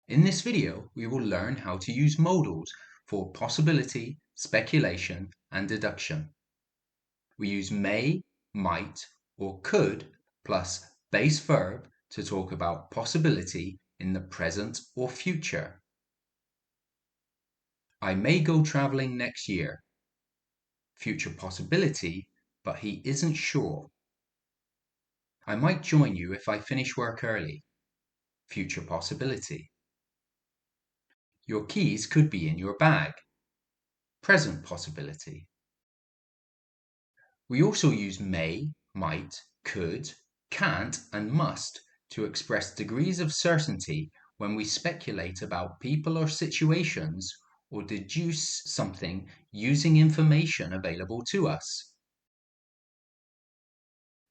In this video, we will learn how to use modals for possibility, speculation, and deduction. We use may, might, or could plus base verb to talk about possibility in the present or future. I may go traveling next year. Future possibility, but he isn't sure. I might join you if I finish work early. Future possibility. Your keys could be in your bag. Present possibility. We also use may, might, could, can't, and must to express degrees of certainty when we speculate about people or situations or deduce something using information available to us.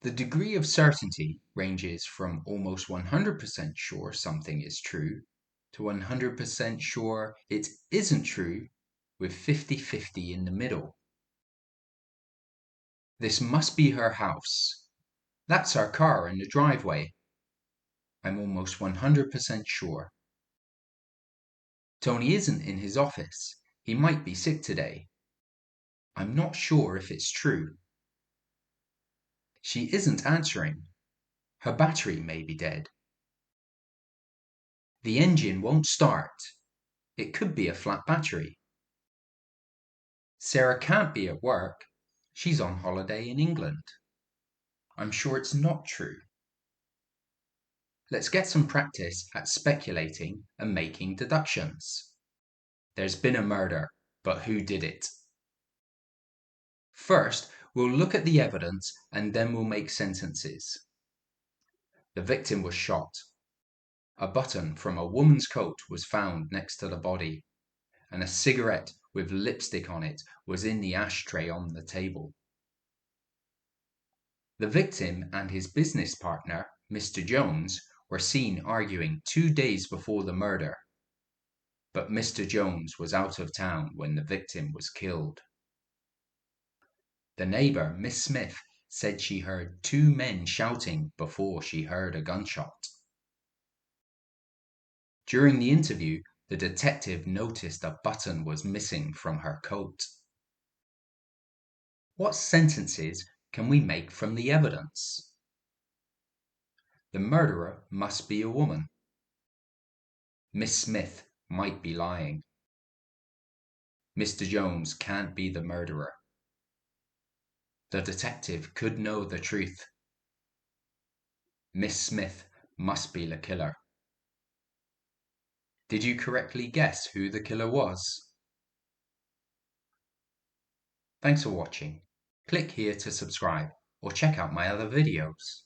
The degree of certainty ranges from almost 100% sure something is true to 100% sure it isn't true, with 50-50 in the middle. This must be her house. That's our car in the driveway. I'm almost 100% sure. Tony isn't in his office. He might be sick today. I'm not sure if it's true. She isn't answering. Her battery may be dead. The engine won't start. It could be a flat battery. Sarah can't be at work. She's on holiday in England. I'm sure it's not true. Let's get some practice at speculating and making deductions. There's been a murder, but who did it? First, we'll look at the evidence and then we'll make sentences. The victim was shot. A button from a woman's coat was found next to the body, and a cigarette with lipstick on it was in the ashtray on the table. The victim and his business partner, Mr. Jones, were seen arguing 2 days before the murder, but Mr. Jones was out of town when the victim was killed. The neighbor, Miss Smith, said she heard 2 men shouting before she heard a gunshot. During the interview, the detective noticed a button was missing from her coat. What sentences can we make from the evidence? The murderer must be a woman. Miss Smith might be lying. Mr. Jones can't be the murderer. The detective could know the truth. Miss Smith must be the killer. Did you correctly guess who the killer was? Thanks for watching. Click here to subscribe or check out my other videos.